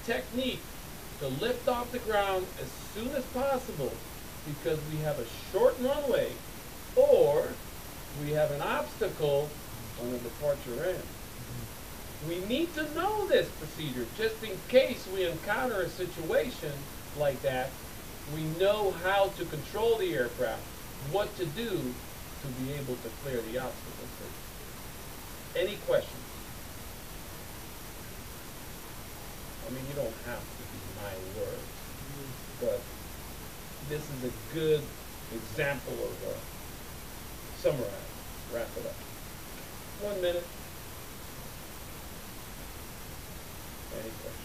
technique to lift off the ground as soon as possible because we have a short runway or we have an obstacle on the departure ramp. We need to know this procedure just in case we encounter a situation like that. We know how to control the aircraft, what to do to be able to clear the obstacle. Any questions? I mean, you don't have to be my words, but this is a good example of summarize, wrap it up. 1 minute. Any questions?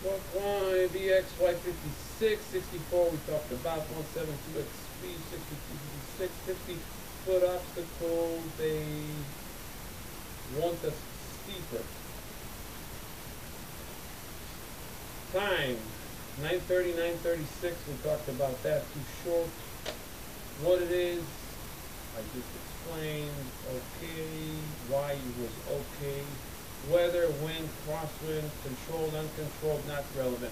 Mark 1, VX, Y56, 64, we talked about 172X speed, 62, 56, 50-foot obstacle, they want us steeper. Time, 9:30, 9:36, we talked about that, too short. What it is, I just explained, okay, why it was okay. Weather, wind, crosswind, controlled, uncontrolled, not relevant.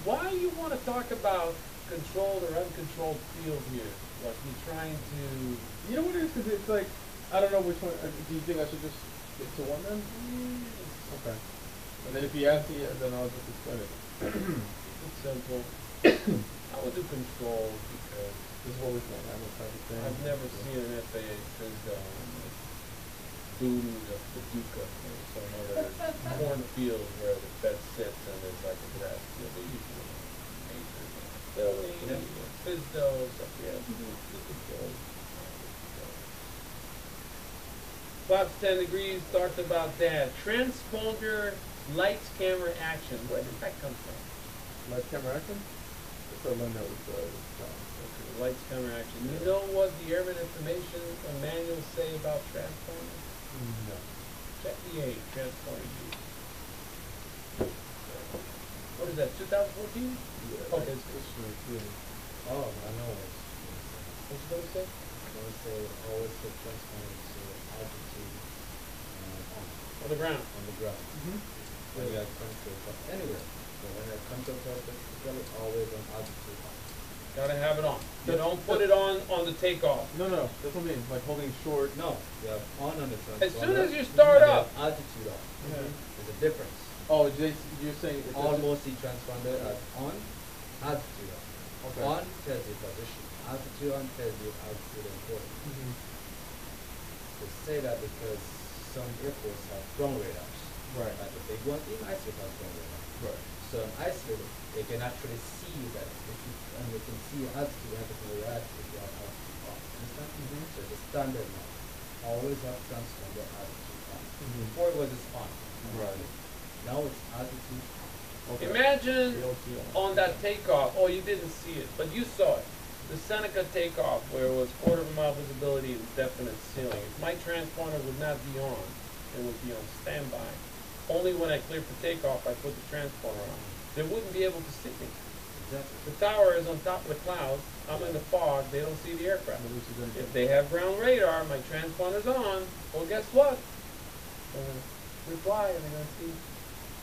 Why you want to talk about controlled or uncontrolled field here? Like you're trying to... You know what it is? Because it's like, I don't know which one. Do you think I should just stick to one then? Okay. And then if you ask me, then I'll just explain it. It's simple. I would do control because this is what we want. I've never seen an FAA system booms of Paducah or some other cornfield where the bed sits and there's like a grass field. They usually building, FISDO, stuff. Yeah, we do control. Flaps 10 degrees, talked about that. Transponder, lights, camera, action. Where did that come from? Lights, camera, action? It's a line that was lights, camera, action. You know what the airman information manuals say about transponders? No. Check the age, transponder use. What is that, 2014? Yeah. Okay. Oh, I know what What's it going to say? it's going to say. Always put transponder to altitude On the ground. on the ground. When you have control, but anywhere. So when you have control, always on altitude. Gotta have it on. You don't put it on the takeoff. No, that's what I mean. Like holding short. No, you have on the transponder. As soon as you start and you up. have altitude on. Yeah. There's a difference. Oh, you're saying it's Almost the transponder at on, altitude on. Okay. On tells you position. Altitude on tells you altitude and port. They say that because some airports have ground radars. Right. Like the big one, even isolate has ground radar. Right. So an isolate, they can actually see that if you, and they can see altitude and everything where you're at if you have altitude on. Understand? So it's a standard now. Always have transponder altitude on. Before it was just on. Right. Now it's altitude on. Okay. Imagine on that takeoff, oh, you didn't see it, but you saw it. The Seneca takeoff, where it was quarter-of-a-mile visibility and definite ceiling. If my transponder would not be on, it would be on standby. Only when I clear for takeoff, I put the transponder on. They wouldn't be able to see me. Exactly. The tower is on top of the clouds. I'm in the fog. They don't see the aircraft. If they have ground radar, my transponder's on. Well, guess what? They're going to reply and they're going to see.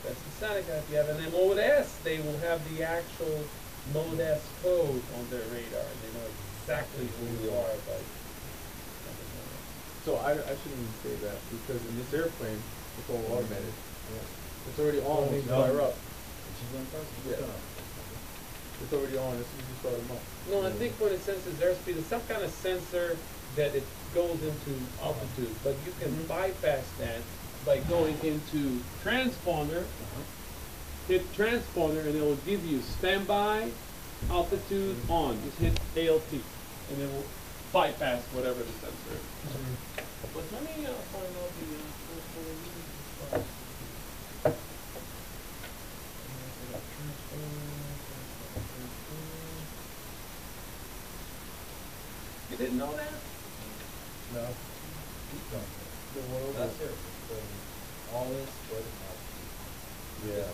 That's the Seneca. If you have an mode S, they will have the actual mode S code on their radar. They know exactly who you are by. So I shouldn't even say that because in this airplane, it's all automated. Yeah. It's already on when you fire up. Yeah. It's already on as soon as you start them up. No, I think when it senses airspeed, it's some kind of sensor that it goes into altitude, but you can bypass that by going into transponder, hit transponder, and it will give you standby, altitude, on. Just hit ALT, and it will bypass whatever the sensor is. But let me find out the transponder usage. You didn't know that? No. The world that's it. Always for the altitude. Yeah.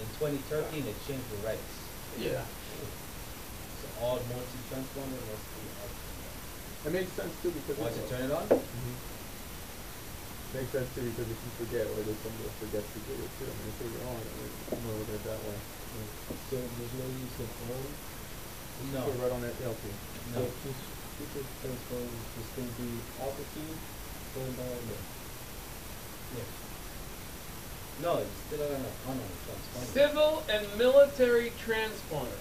In 2013, they changed the rights. Yeah. So all multi-transponder must be altitude. It makes sense too because Once you turn it on, Makes sense too, because if you forget, or there's somebody that forgets to do it too, I mean, if you're on, I mean, I'm gonna look at it that way. So there's no use of on? No. Put it right on that LP. No. So just future transform is just gonna be altitude, going down there. Yes. No, it's still gonna on the transponder. Civil and military transponder,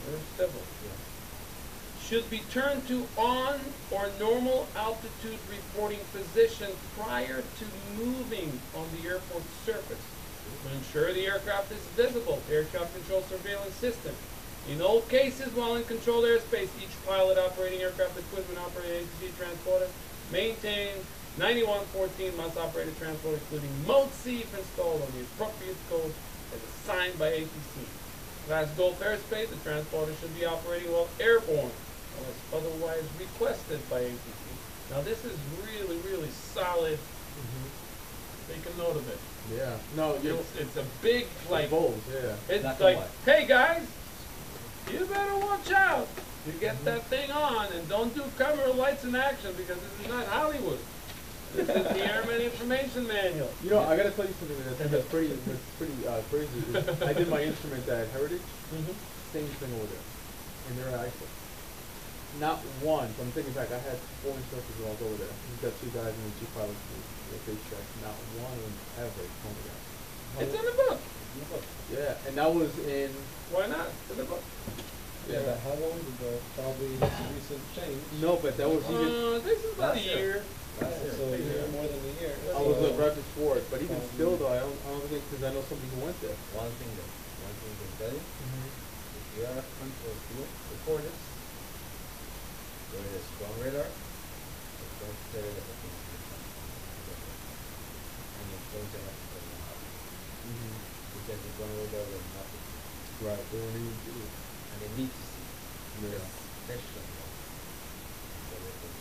or civil, Yeah. should be turned to on or normal altitude reporting position prior to moving on the airport surface to ensure the aircraft is visible. Aircraft control surveillance system. In all cases, while in controlled airspace, each pilot operating aircraft equipment operating ATC transporter maintain 9114 must operate a transporter including mode C if installed on the appropriate code as assigned by ATC. Class Gulf airspace, the transporter should be operating while airborne unless otherwise requested by ATC. Now this is really, really solid. Make a note of it. Yeah. No, you know, It's a big, like, bowls, yeah. it's Black and like, white. hey guys, you better watch out. You get that thing on and don't do camera lights in action because this is not Hollywood. This is the Airman Information Manual. You know, I gotta tell you something that's pretty crazy. Is I did my instrument at Heritage, same thing over there, and they're at ISO. Not one. So I'm thinking back. I had 4 instructors while I was over there. We've got 2 guys and the 2 pilots with face check. Not one of them ever told me that. It's in the book. Yeah, and that was in. Why not? It's in the book. Yeah, but how long ago? Probably recent change. No, but that was even. This is about a Last year. year. Last year. So a year, more than a year. I was So- a rep before it, but even still though, I don't think because I know somebody who went there. One thing to tell you, if you are control field before this, there is a strong radar, it's going to tell you that the thing is coming. And it's going to have to tell you how. Because the strong radar will not be, Right. They don't even do it. and they need to see, Yeah. especially the weapons.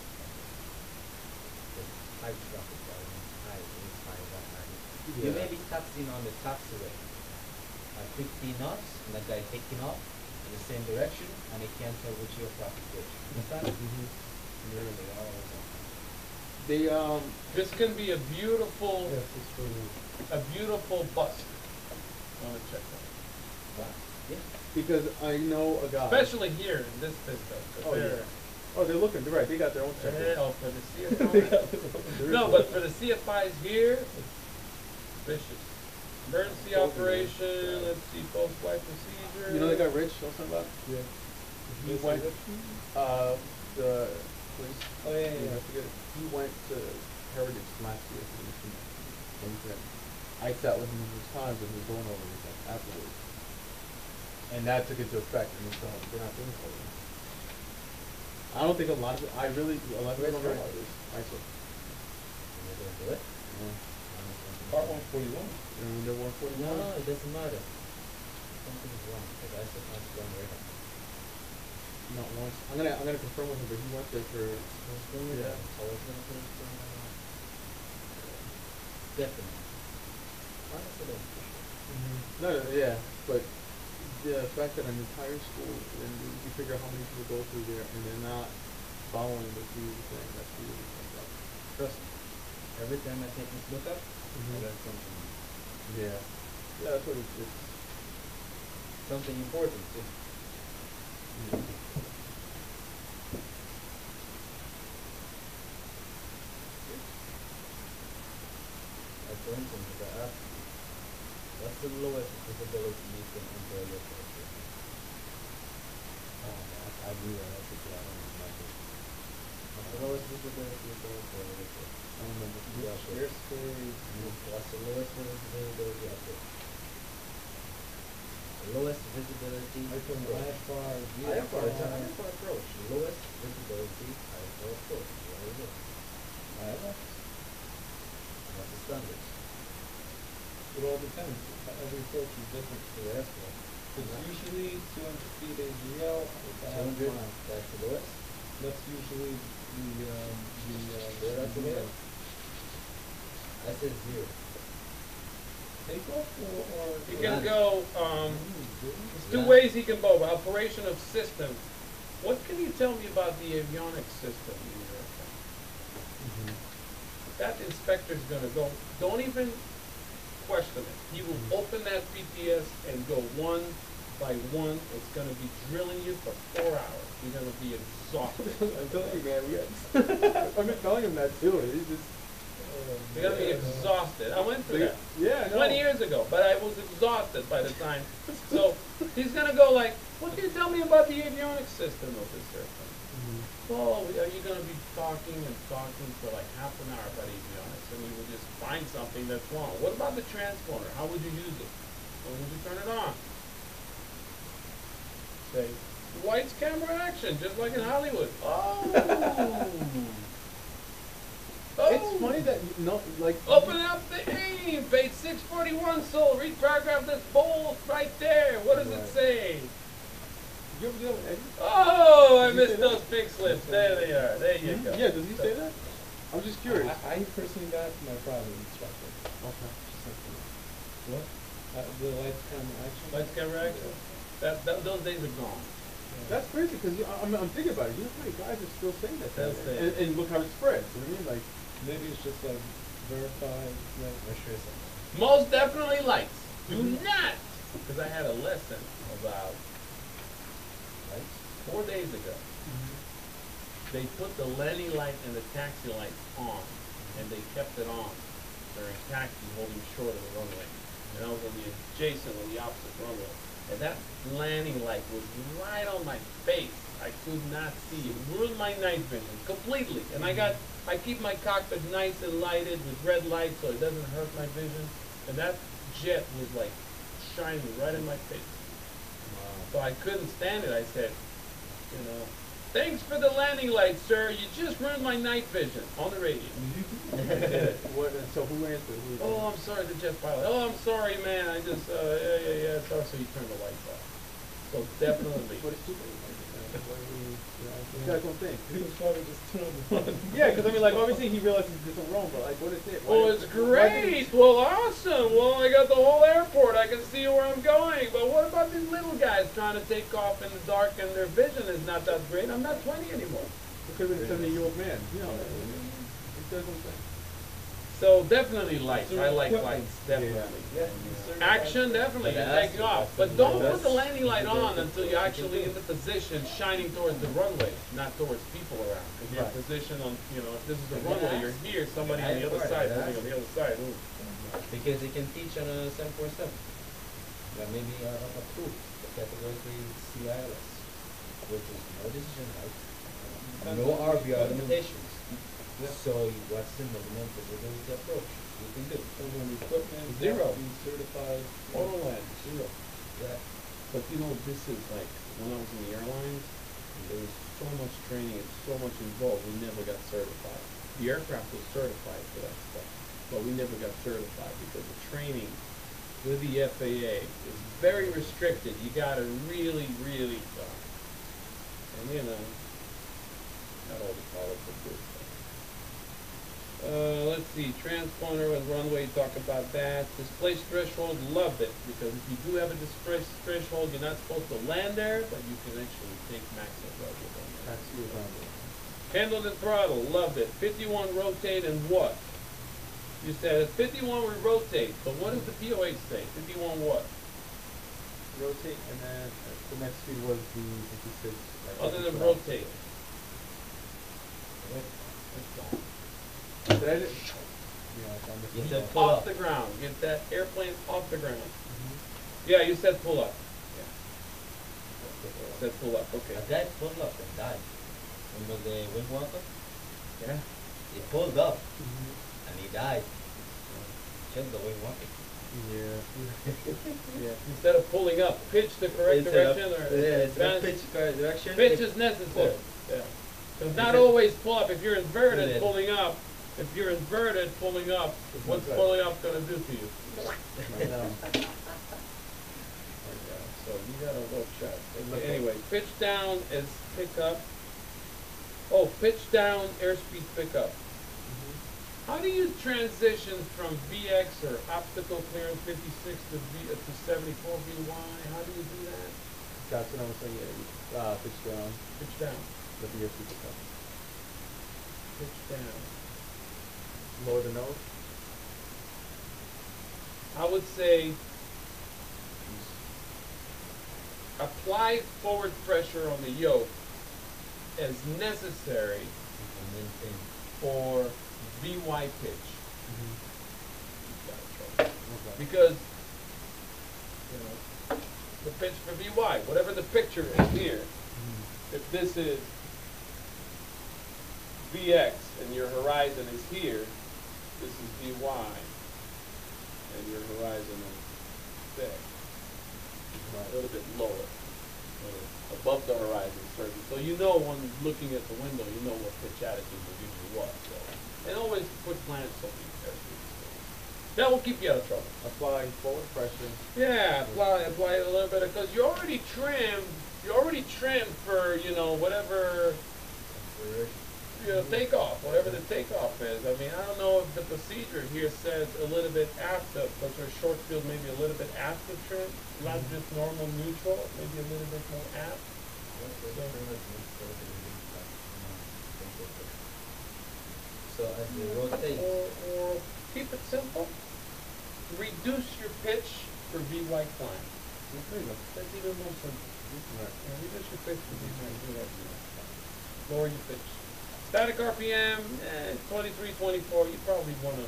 The high traffic volume, high inside that high. You may Yeah. be taxiing on the taxiway at 15 knots, and that guy taking off in the same direction, and he can't tell which aircraft is which. Understand? Yeah. They are always on. They This can be a beautiful, Yes, it's for me. a beautiful bust. I want to check that. Wow. Yeah. because I know a guy. Especially here in this business. 'Cause Oh, yeah. Oh, they're looking. They're right. They got their own checker. Oh, for the They CFIs. got their own- there is No, one. but for the CFIs here, it's vicious. Emergency Told you, man. operation, let's see, post-flight procedure. You know they got rich. Know something about? Yeah. He Yes, went. I did. The police. Oh, yeah, yeah, yeah. I forget. He went to Heritage last year for the machine. And he said, I sat with him numerous times and we were going over everything afterwards. And that took into effect, and so they're not doing it for them. I don't think a lot of it, a lot of people don't realize this. I saw. And they're going to do it. Part 141. And when they're 141. No, it doesn't matter. Something is wrong, because I said not strong radar. Not once. I'm gonna confirm with him, but he went there for. Strong radar. Yeah. It's always going to put strong radar. Definitely. Honestly, that's for sure. No, yeah, but the fact that an entire school, and you figure out how many people go through there, and they're not following the thing, that's really fucked up. Trust me. Every time I take this book up, I learn something new. Yeah. Yeah, that's what it's. Something important too. Like for instance, if I ask you, what's the lowest visibility you can enter your airport? I do that. I think I don't remember. What's the lowest visibility you can enter your airport? I don't remember. Airspace. What's the lowest visibility airport? The lowest visibility I can approach. IFR, IFR, it's an VFR. IFR approach. The lowest visibility IFR approach. There you go. What's the standards? It all depends. Every approach is different to the airport. It's usually 200 feet AGL. 200, that's the lowest. That's usually That's the lowest. I said 0. takeoff or You can go, there's two Yeah. ways he can go, operation of system. What can you tell me about the avionics system in your aircraft? that inspector's gonna go, don't even question it. He will open that PTS and go one by one. It's gonna be drilling you for 4 hours. You're gonna be exhausted. I'm telling you, man. I've been telling him that too. He's just. You're gonna be exhausted. I went through that Yeah, no. 20 years ago, but I was exhausted by the time. So he's gonna go like, what can you tell me about the avionics system of this airplane? Well, are you gonna be talking and talking for like half an hour about avionics, and you will just find something that's wrong? What about the transponder? How would you use it? When would you turn it on? Say, lights, camera, action, just like in Hollywood. Oh. It's funny that you know, like. Open up the aim, page 641, soul. Read paragraph that's bold right there. What does it Right. say? You ever deal with Eddie? Oh, I Did you say missed that? those pink slips. There they are. There you go. Yeah, does he say that? I'm just curious. I personally got my private instructor. Okay. She sent me. What? The lights, camera, action? Lights, camera, action. Those days are gone. That's crazy because I'm thinking about it. You know how many guys are still saying that? Still saying it. And look how it spreads. You know what I mean? Like. Maybe it's just like verified, like, I'm sure it's Most definitely lights. Do not, because I had a lesson about lights. 4 days ago. They put the landing light and the taxi light on, and they kept it on during taxi, holding short of the runway. And I was on the adjacent or the opposite runway. And that landing light was right on my face. I could not see. It ruined my night vision completely. And I keep my cockpit nice and lighted with red light so it doesn't hurt my vision. And that jet was like shining right in my face. So I couldn't stand it. I said, you know, thanks for the landing light, sir. You just ruined my night vision on the radio. What? So who answered? Oh, I'm sorry, the jet pilot. Oh, I'm sorry, man. I just, yeah. Sorry, so you turn the lights off. So definitely. What is stupid? You guys don't think. he was probably just turned on. Yeah, because I mean, like, obviously he realizes it's wrong, but like, what is it? Oh, it's great. Well, awesome. Well, I got the whole airport. I can see where I'm going. But what about these little guys trying to take off in the dark and their vision is not that great? I'm not 20 anymore. Because it's a 70-year-old man. You know, it doesn't say. So definitely lights. Is there I like equipment? lights, definitely. Yeah. Action, definitely. But You're that's- taking off. But don't put the that's- landing light on until you're actually in the position shining towards the runway, not towards people around. If you're in Right. position on, you know, if this is the But runway, that's- you're here, somebody on the other Right, side, that's- moving on the other side. Ooh. Because they can teach on a 747. That maybe approved the category 3 CILS, which is no decision height, no RVR limitations. So what's the minimum visibility approach you can do? So when equipment Zero. has to be certified. Total land, zero. Yeah. But you know, this is like, when I was in the airlines, there was so much training and so much involved, we never got certified. The aircraft was certified for that stuff, but we never got certified because the training with the FAA is very restricted. You gotta really, and you know, not all the pilots are good. Let's see, transponder and runway, talk about that. Displaced threshold, loved it, because if you do have a displaced threshold, you're not supposed to land there, but you can actually take maximum level on there. That's your problem. Handle the throttle, loved it. 51 rotate and what? You said at 51 we rotate, but what does the POH say? 51 what? Rotate, and then the next speed was the 56. Other than rotate. Did I just, yeah, I found You this. said pull Off up. the ground, get that airplane off the ground. Mhm. Yeah, you said pull up. Said pull up, okay. A guy pulled up and died. Remember the windwalker? Yeah. He pulled up Mhm. and he died. Check the windwalker. Yeah. Yeah. Instead of pulling up, pitch the correct direction or yeah, advance. pitch correct direction. Pitch is necessary. Yeah. Because not always pull up. If you're inverted, Yeah. pulling up. If you're inverted, pulling up, what's Okay. pulling up gonna do to you? Right down. So you gotta watch out. Okay, anyway, pitch down is pickup. Oh, pitch down, airspeed pickup. How do you transition from VX or optical clearance 56 to 74 VY? How do you do that? That's what I was saying. Pitch down. Pitch down. Let the airspeed pick up. Pitch down. Lower the nose. I would say apply forward pressure on the yoke as necessary And maintain. for VY pitch. Okay. Because, you know, the pitch for VY, whatever the picture is here, if this is VX and your horizon is here, this is VY, and your horizon is there. A little bit lower, above the horizon certainly. So you know when looking at the window, you know what pitch attitude will usually was. So. And always put planet something there. That will keep you out of trouble. Apply forward pressure. Yeah, apply a little bit because you're already trimmed for, you know, whatever, you know, takeoff, whatever the takeoff is. I mean, I don't know if the procedure here says a little bit after, because our short field maybe a little bit after trim, not just normal neutral, maybe a little bit more aft. So as you rotate, Or keep it simple. Reduce your pitch for VY climb. There you go. That's even more simple. Right. Yeah, reduce your pitch for VY climb. Lower your pitch. Static RPM, 23, 24, you probably want to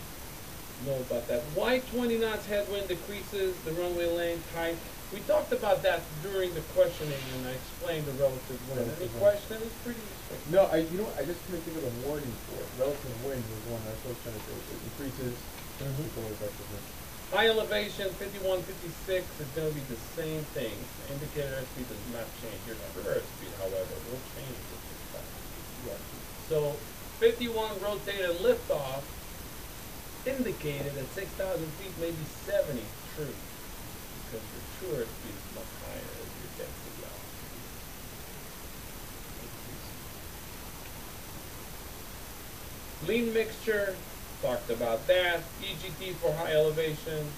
know about that. Why 20 knots headwind decreases the runway length height? We talked about that during the questioning and I explained the relative wind. Any Relative wind. question? It's pretty straightforward. No, I just couldn't think of the wording for it. Relative wind was one I was trying to say. It increases control effectiveness. High elevation, 51, 56 is going to be the same thing. Indicator airspeed does not change. Your true airspeed, however, will change with this time. Right. So 51 rotated liftoff indicated at 6,000 feet, maybe 70 true, because your true airspeed is much higher as your density altitude increases. Lean mixture, talked about that. EGT for high elevation.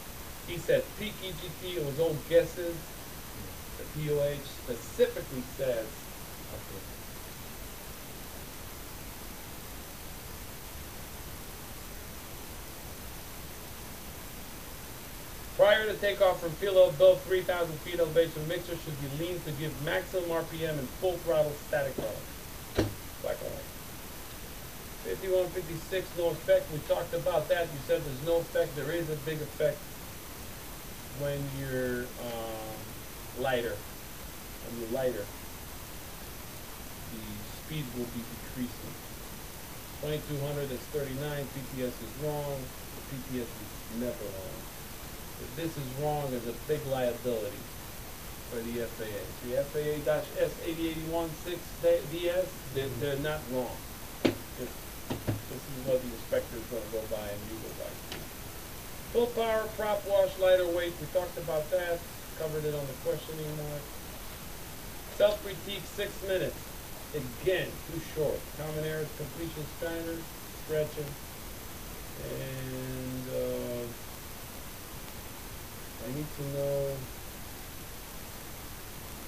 He said peak EGT, it was all guesses. The POH specifically says prior to takeoff from field above 3,000 feet elevation, mixer should be lean to give maximum RPM and full throttle static run. Black and white. 51, 56, no effect. We talked about that. You said there's no effect. There is a big effect when you're lighter. When you're lighter, the speed will be decreasing. 2200 is 39. PTS is wrong. The PTS is never wrong. If this is wrong, there's a big liability for the FAA. The FAA-S8081-6DS, they're not wrong. This is what the inspector is going to go by and you go by. Full power, prop wash, lighter weight. We talked about that. Covered it on the questioning mark. Self-critique, 6 minutes. Again, too short. Common errors, completion standards, stretching. And I need to know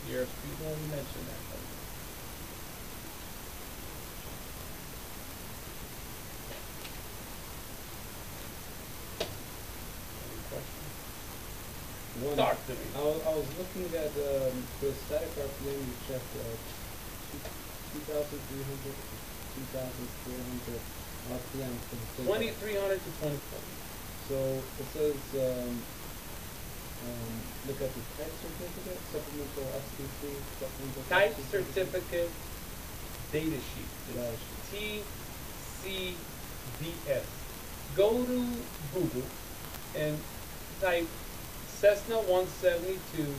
the airspeed. Well, we mentioned that. One, Talk to me. I was looking at for static RPM, you checked 2,300 to 2,400 RPM for the takeoff. 2,300 to 2,400. So it says look at the type certificate, supplemental STC, supplemental Type STC. certificate data sheet. Data TCDS. Go to Google and type Cessna 172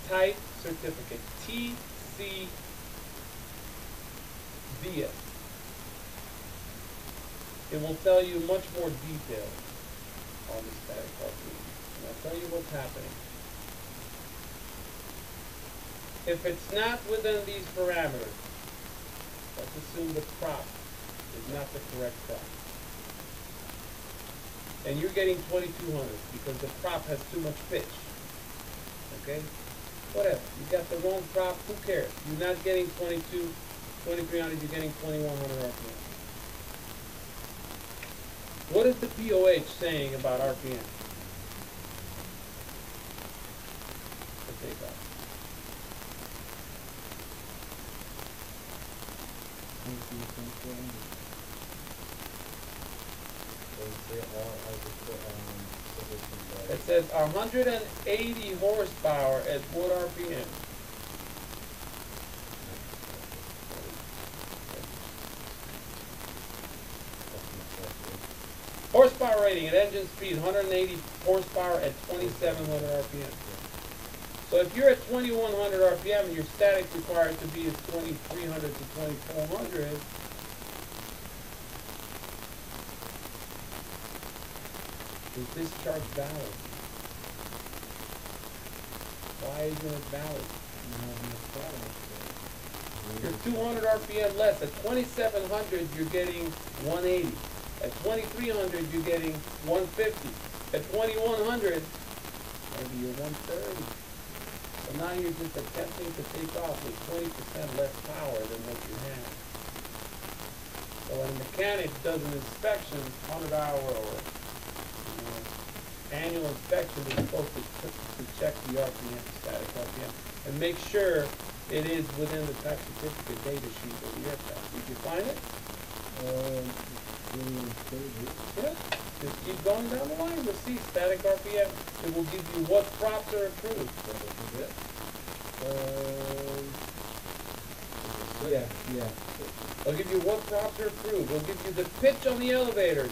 type certificate. TCDS. It will tell you much more detail on the static RPM. And I'll tell you what's happening. If it's not within these parameters, let's assume the prop is not the correct prop. And you're getting 2,200 because the prop has too much pitch. Okay? Whatever. You got the wrong prop, who cares? You're not getting 2,300, you're getting 2,100 RPM. What is the POH saying about RPM? For takeoff. It says 180 horsepower at what RPM? Horsepower rating at engine speed, 180 horsepower at 2,700 RPM. So if you're at 2,100 RPM and your static required to be at 2,300 to 2,400, is this charge valid? Why isn't it valid? You're 200 RPM less. At 2,700, you're getting 180. At 2,300, you're getting 150. At 2,100, maybe you're 130. So now you're just attempting to take off with 20% less power than what you have. So when a mechanic does an inspection, 100-hour or annual inspection, is supposed to check the RPM, static RPM, and make sure it is within the type certificate data sheet of the aircraft. Did you find it? Yeah. Just keep going down the line. You'll see static RPM. It will give you what props are approved. Yeah. It'll give you what props are approved. It'll give you the pitch on the elevator.